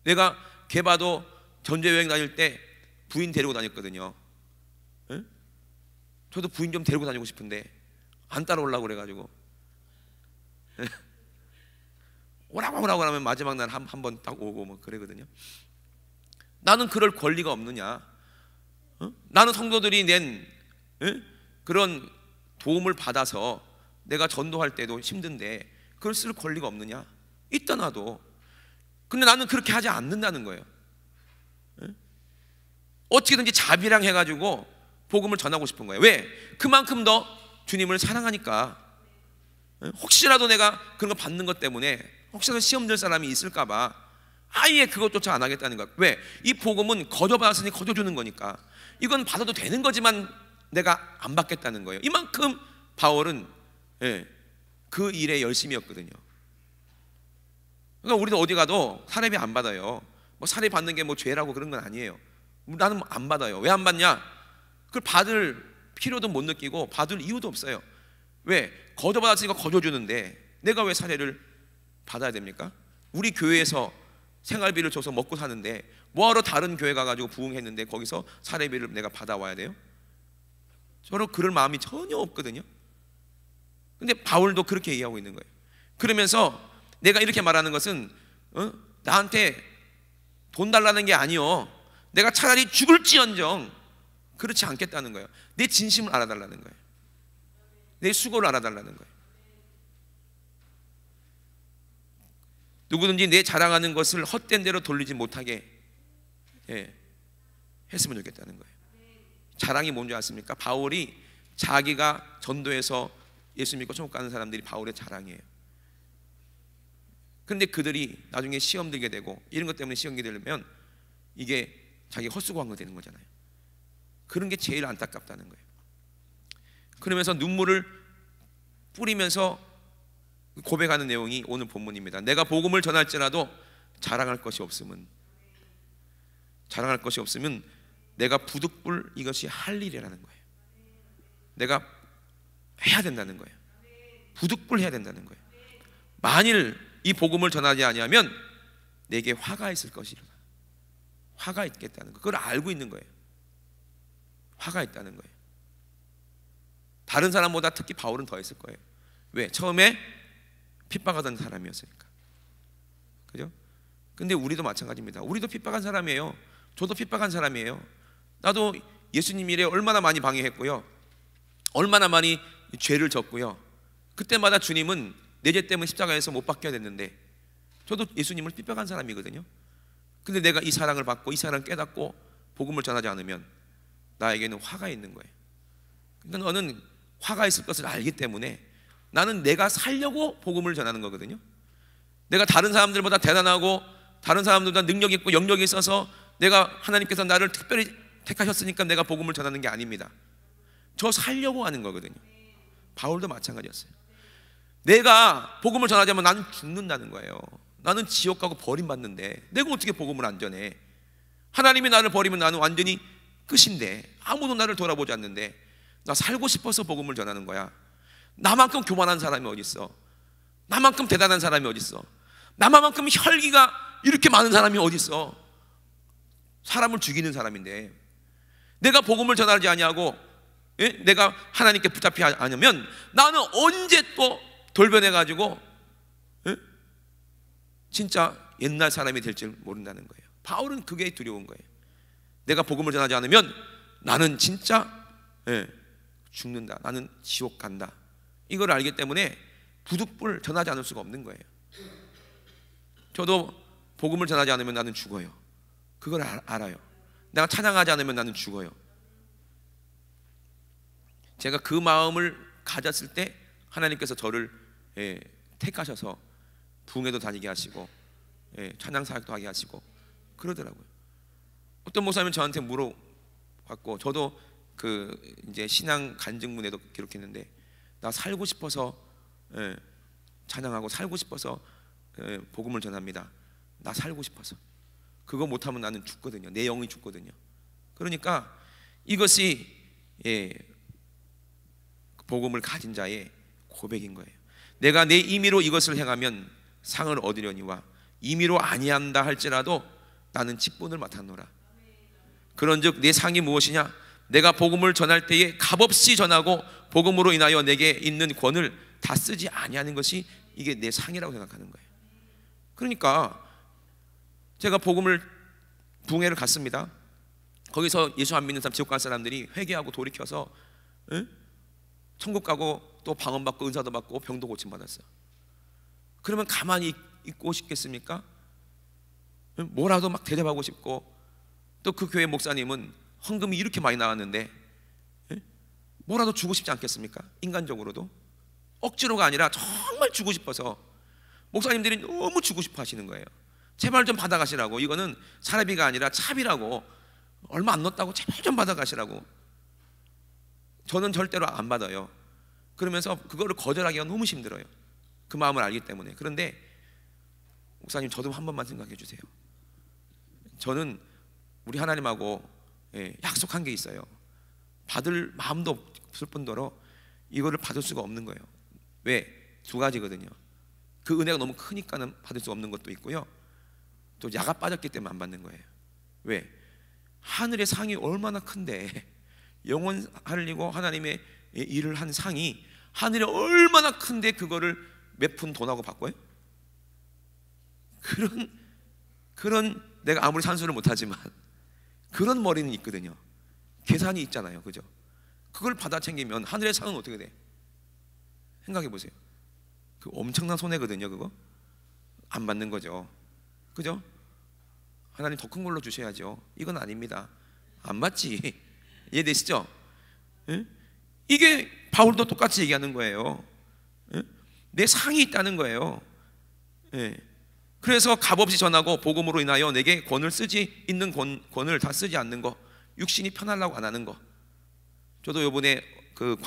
내가 개바도 전제여행 다닐 때 부인 데리고 다녔거든요. 에? 저도 부인 좀 데리고 다니고 싶은데 안 따라오려고 그래가지고 오라고 하면 마지막 날 한 번 딱 오고 뭐 그러거든요. 나는 그럴 권리가 없느냐? 나는 성도들이 낸 그런 도움을 받아서 내가 전도할 때도 힘든데 그걸 쓸 권리가 없느냐? 있다 나도. 근데 나는 그렇게 하지 않는다는 거예요. 어떻게든지 자비랑 해가지고 복음을 전하고 싶은 거예요. 왜? 그만큼 더 주님을 사랑하니까. 혹시라도 내가 그런 거 받는 것 때문에 혹시라도 시험 들 사람이 있을까 봐 아예 그것조차 안 하겠다는 거야. 왜? 이 복음은 거저받았으니 거저주는 거니까 이건 받아도 되는 거지만 내가 안 받겠다는 거예요. 이만큼 바울은 그 일에 열심이었거든요. 그러니까 우리도 어디 가도 사례비 안 받아요. 뭐 사례 받는 게 뭐 죄라고 그런 건 아니에요. 나는 안 받아요. 왜 안 받냐? 그걸 받을 필요도 못 느끼고 받을 이유도 없어요. 왜? 거저받았으니까 거저주는데 내가 왜 사례를 받아야 됩니까? 우리 교회에서 생활비를 줘서 먹고 사는데 뭐하러 다른 교회 가가지고 부흥했는데 거기서 사례비를 내가 받아와야 돼요? 저로 그럴 마음이 전혀 없거든요. 근데 바울도 그렇게 얘기하고 있는 거예요. 그러면서 내가 이렇게 말하는 것은 나한테 돈 달라는 게 아니요, 내가 차라리 죽을지언정 그렇지 않겠다는 거예요. 내 진심을 알아달라는 거예요. 내 수고를 알아달라는 거예요. 누구든지 내 자랑하는 것을 헛된 대로 돌리지 못하게 했으면 좋겠다는 거예요. 자랑이 뭔지 아십니까? 바울이 자기가 전도해서 예수 믿고 천국 가는 사람들이 바울의 자랑이에요. 그런데 그들이 나중에 시험 들게 되고 이런 것 때문에 시험 들게 되면 이게 자기가 헛수고한 거 되는 거잖아요. 그런 게 제일 안타깝다는 거예요. 그러면서 눈물을 뿌리면서 고백하는 내용이 오늘 본문입니다. 내가 복음을 전할지라도 자랑할 것이 없으면 내가 부득불 이것이 할 일이라는 거예요. 내가 해야 된다는 거예요. 부득불 해야 된다는 거예요. 만일 이 복음을 전하지 아니하면 내게 화가 있을 것이로다. 화가 있겠다는 거. 그걸 알고 있는 거예요. 화가 있다는 거예요. 다른 사람보다 특히 바울은 더 했을 거예요. 왜? 처음에 핍박하던 사람이었으니까. 그죠? 근데 우리도 마찬가지입니다. 우리도 핍박한 사람이에요. 저도 핍박한 사람이에요. 나도 예수님 일에 얼마나 많이 방해했고요, 얼마나 많이 죄를 졌고요. 그때마다 주님은 내 죄 때문에 십자가에서 못 박혀야 됐는데 저도 예수님을 핍박한 사람이거든요. 근데 내가 이 사랑을 받고 이 사랑을 깨닫고 복음을 전하지 않으면 나에게는 화가 있는 거예요. 그러니까 너는 화가 있을 것을 알기 때문에 나는 내가 살려고 복음을 전하는 거거든요. 내가 다른 사람들보다 대단하고 다른 사람들보다 능력 있고 영역이 있어서 내가 하나님께서 나를 특별히 택하셨으니까 내가 복음을 전하는 게 아닙니다. 저 살려고 하는 거거든요. 바울도 마찬가지였어요. 내가 복음을 전하자면 나는 죽는다는 거예요. 나는 지옥 가고 버림받는데 내가 어떻게 복음을 안 전해? 하나님이 나를 버리면 나는 완전히 끝인데 아무도 나를 돌아보지 않는데 나 살고 싶어서 복음을 전하는 거야. 나만큼 교만한 사람이 어디 있어? 나만큼 대단한 사람이 어디 있어? 나만큼 혈기가 이렇게 많은 사람이 어디 있어? 사람을 죽이는 사람인데 내가 복음을 전하지 아니하고 내가 하나님께 붙잡히 않으면 나는 언제 또 돌변해가지고 진짜 옛날 사람이 될지 모른다는 거예요. 바울은 그게 두려운 거예요. 내가 복음을 전하지 않으면 나는 진짜 죽는다, 나는 지옥 간다, 이걸 알기 때문에 부득불 전하지 않을 수가 없는 거예요. 저도 복음을 전하지 않으면 나는 죽어요. 그걸 알아요. 내가 찬양하지 않으면 나는 죽어요. 제가 그 마음을 가졌을 때 하나님께서 저를 택하셔서 부흥회도 다니게 하시고 찬양 사역도 하게 하시고 그러더라고요. 어떤 목사님은 저한테 물어봤고, 저도 그 이제 신앙 간증문에도 기록했는데, 나 살고 싶어서 찬양하고 살고 싶어서 복음을 전합니다. 나 살고 싶어서. 그거 못하면 나는 죽거든요. 내 영이 죽거든요. 그러니까 이것이 복음을 가진 자의 고백인 거예요. 내가 내 임의로 이것을 행하면 상을 얻으려니와 임의로 아니한다 할지라도 나는 직분을 맡았노라. 그런즉 내 상이 무엇이냐? 내가 복음을 전할 때에 값없이 전하고 복음으로 인하여 내게 있는 권을 다 쓰지 아니하는 것이 이게 내 상이라고 생각하는 거예요. 그러니까 제가 부흥회를 갔습니다. 거기서 예수 안 믿는 사람, 지옥 갈 사람들이 회개하고 돌이켜서 천국 가고 또 방언받고 은사도 받고 병도 고침받았어요. 그러면 가만히 있고 싶겠습니까? 뭐라도 막 대접하고 싶고, 또 그 교회 목사님은 헌금이 이렇게 많이 나왔는데 뭐라도 주고 싶지 않겠습니까? 인간적으로도 억지로가 아니라 정말 주고 싶어서 목사님들이 너무 주고 싶어 하시는 거예요. 제발 좀 받아가시라고. 이거는 사례비가 아니라 차비라고. 얼마 안 넣었다고 제발 좀 받아가시라고. 저는 절대로 안 받아요. 그러면서 그거를 거절하기가 너무 힘들어요. 그 마음을 알기 때문에. 그런데 목사님, 저도 한 번만 생각해 주세요. 저는 우리 하나님하고 약속한 게 있어요. 받을 마음도 없을 뿐더러 이거를 받을 수가 없는 거예요. 왜? 두 가지거든요. 그 은혜가 너무 크니까는 받을 수 없는 것도 있고요, 또 야가 빠졌기 때문에 안 받는 거예요. 왜? 하늘의 상이 얼마나 큰데, 영원 살리고 하나님의 일을 한 상이 하늘에 얼마나 큰데 그거를 몇 푼 돈하고 바꿔요? 그런 내가 아무리 산수를 못하지만 그런 머리는 있거든요. 계산이 있잖아요, 그죠? 그걸 받아 챙기면 하늘의 상은 어떻게 돼? 생각해 보세요. 그 엄청난 손해거든요. 그거 안 받는 거죠, 그죠? 하나님 더 큰 걸로 주셔야죠. 이건 아닙니다. 안 맞지. 이해되시죠? 예? 이게 바울도 똑같이 얘기하는 거예요. 예? 내 상이 있다는 거예요. 예. 그래서 값없이 전하고 복음으로 인하여 내게 권을 쓰지 있는 권을 다 쓰지 않는 거, 육신이 편하려고 안 하는 거. 저도 이번에 그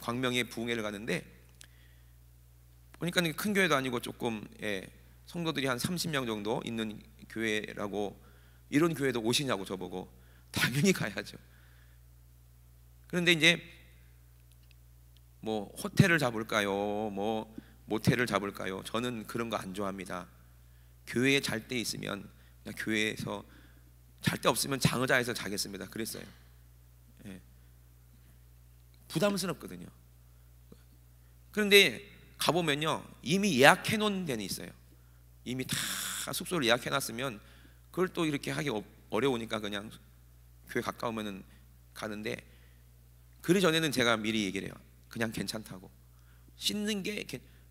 광명에 부흥회를 가는데 보니까 큰 교회도 아니고 조금 성도들이 한 30명 정도 있는 교회라고, 이런 교회도 오시냐고 저보고. 당연히 가야죠. 그런데 이제 뭐 호텔을 잡을까요? 뭐 모텔을 잡을까요? 저는 그런 거 안 좋아합니다. 교회에 잘 때 있으면 그냥 교회에서, 잘 데 없으면 장의자에서 자겠습니다. 그랬어요. 부담스럽거든요. 그런데 가보면요, 이미 예약해 놓은 데는 있어요. 이미 다 숙소를 예약해 놨으면 그걸 또 이렇게 하기 어려우니까 그냥 교회 가까우면은 가는데, 그 전에는 제가 미리 얘기를 해요. 그냥 괜찮다고. 씻는 게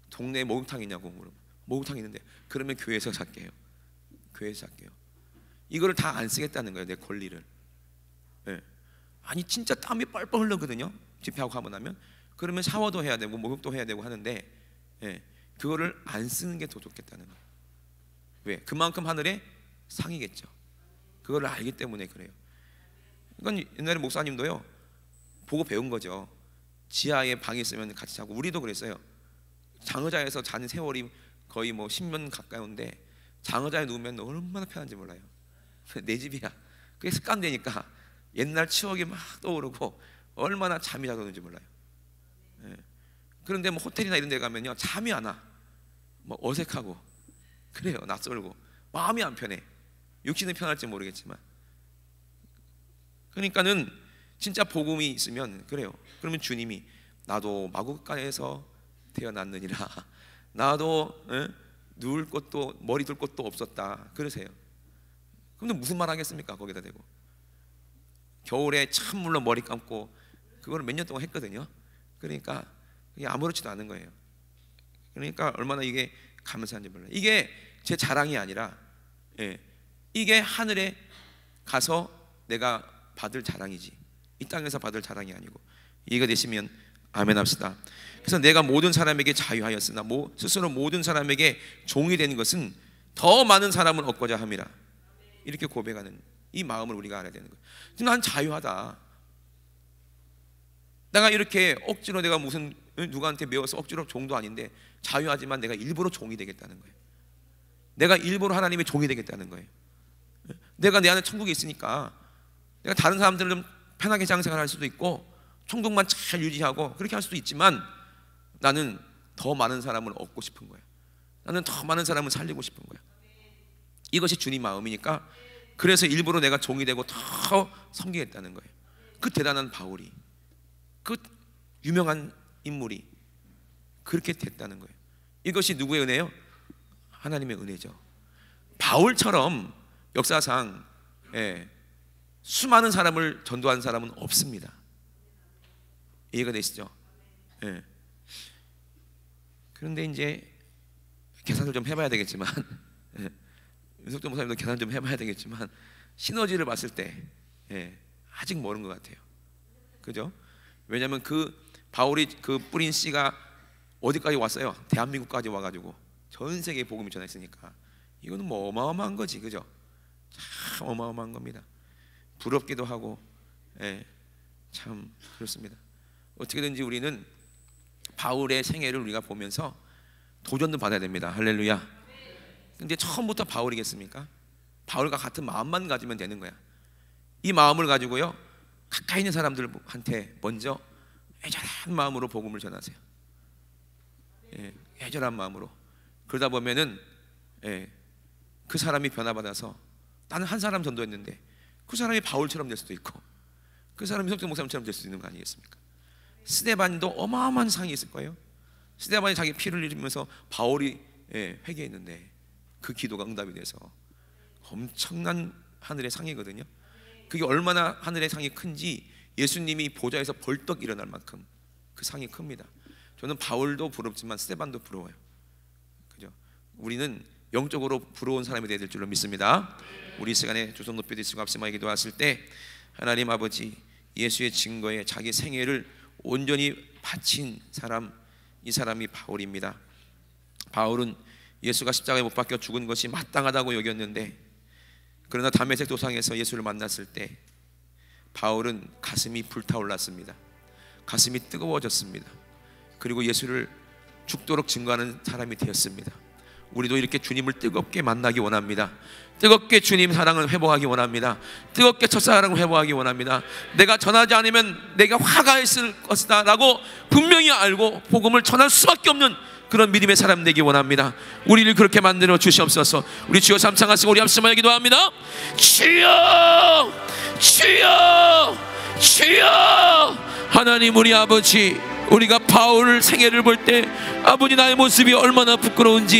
동네에 목욕탕이냐고 물어보면 목욕탕 있는데, 그러면 교회에서 살게요. 교회에서 살게요. 이거를 다 안 쓰겠다는 거예요, 내 권리를. 아니 진짜 땀이 뻘뻘 흘러거든요. 집회하고 하고 나면. 그러면 샤워도 해야 되고 목욕도 해야 되고 하는데, 그거를 안 쓰는 게 더 좋겠다는 거예요. 왜? 그만큼 하늘의 상이겠죠. 그거를 알기 때문에 그래요. 그러니까 옛날에 목사님도요, 보고 배운 거죠. 지하에 방이 있으면 같이 자고. 우리도 그랬어요. 장의자에서 자는 세월이 거의 뭐 10년 가까운데 장의자에 누우면 얼마나 편한지 몰라요. 내 집이야. 그게 습관되니까 옛날 추억이 막 떠오르고 얼마나 잠이 잘 오는지 몰라요. 그런데 뭐 호텔이나 이런 데 가면요, 잠이 안 와. 뭐 어색하고 그래요. 낯설고 마음이 안 편해. 육신은 편할지 모르겠지만. 그러니까는 진짜 복음이 있으면 그래요. 그러면 주님이 나도 마국간에서 태어났느니라. 나도 누울 곳도 머리 둘 곳도 없었다. 그러세요. 그런데 무슨 말 하겠습니까? 거기다 대고. 겨울에 찬물로 머리 감고 그거를 몇 년 동안 했거든요. 그러니까 이게 아무렇지도 않은 거예요. 그러니까 얼마나 이게 감사한지 몰라요. 이게 제 자랑이 아니라 이게 하늘에 가서 내가 받을 자랑이지, 이 땅에서 받을 자랑이 아니고. 이해가 되시면 아멘 합시다. 그래서 내가 모든 사람에게 자유하였으나 스스로 모든 사람에게 종이 된 것은 더 많은 사람을 얻고자 함이라. 이렇게 고백하는 이 마음을 우리가 알아야 되는 거예요. 지금 난 자유하다. 내가 이렇게 억지로 내가 무슨 누구한테 배워서 억지로 종도 아닌데 자유하지만 내가 일부러 종이 되겠다는 거예요. 내가 일부러 하나님의 종이 되겠다는 거예요. 내가 내 안에 천국이 있으니까 내가 다른 사람들을 좀 편하게 장생활할 수도 있고 천국만 잘 유지하고 그렇게 할 수도 있지만 나는 더 많은 사람을 얻고 싶은 거예요. 나는 더 많은 사람을 살리고 싶은 거예요. 이것이 주님 마음이니까 그래서 일부러 내가 종이 되고 더 섬기겠다는 거예요. 그 대단한 바울이, 그 유명한 인물이 그렇게 됐다는 거예요. 이것이 누구의 은혜요? 하나님의 은혜죠. 바울처럼 역사상 수많은 사람을 전도한 사람은 없습니다. 이해가 되시죠? 그런데 이제 계산을 좀 해봐야 되겠지만 윤석도 목사님도 계산 좀 해봐야 되겠지만 시너지를 봤을 때 아직 멀은 것 같아요. 그죠? 왜냐하면 그 바울이 그 뿌린 씨가 어디까지 왔어요? 대한민국까지 와가지고 전 세계에 복음이 전했으니까 이거는 뭐 어마어마한 거지, 그죠? 참 어마어마한 겁니다. 부럽기도 하고, 참 그렇습니다. 어떻게든지 우리는 바울의 생애를 우리가 보면서 도전도 받아야 됩니다. 할렐루야. 근데 처음부터 바울이겠습니까? 바울과 같은 마음만 가지면 되는 거야. 이 마음을 가지고요, 가까이 있는 사람들한테 먼저 애절한 마음으로 복음을 전하세요. 애절한 마음으로. 그러다 보면은 그 사람이 변화받아서 나는 한 사람 전도했는데 그 사람이 바울처럼 될 수도 있고 그 사람이 석정 목사님처럼 될 수도 있는 거 아니겠습니까? 스데반도 어마어마한 상이 있을 거예요. 스데반이 자기 피를 흘리면서 바울이 회개했는데 그 기도가 응답이 돼서 엄청난 하늘의 상이거든요. 그게 얼마나 하늘의 상이 큰지 예수님이 보좌에서 벌떡 일어날 만큼 그 상이 큽니다. 저는 바울도 부럽지만 스데반도 부러워요. 그죠? 우리는 영적으로 부러운 사람이 되어야 될 줄로 믿습니다. 우리 시간에 두 손 높이 드시고 앞세마에 기도하실 때 하나님 아버지, 예수의 증거에 자기 생애를 온전히 바친 사람, 이 사람이 바울입니다. 바울은 예수가 십자가에 못 박혀 죽은 것이 마땅하다고 여겼는데, 그러나 다메섹 도상에서 예수를 만났을 때 바울은 가슴이 불타올랐습니다. 가슴이 뜨거워졌습니다. 그리고 예수를 죽도록 증거하는 사람이 되었습니다. 우리도 이렇게 주님을 뜨겁게 만나기 원합니다. 뜨겁게 주님 사랑을 회복하기 원합니다. 뜨겁게 첫사랑을 회복하기 원합니다. 내가 전하지 않으면 내가 화가 있을 것이다 라고 분명히 알고 복음을 전할 수밖에 없는 그런 믿음의 사람 되기 원합니다. 우리를 그렇게 만들어 주시옵소서. 우리 주여 삼창하시고 우리 앞서만 기도합니다. 주여, 주여, 주여. 하나님, 우리 아버지, 우리가 바울 생애를 볼 때 아버지 나의 모습이 얼마나 부끄러운지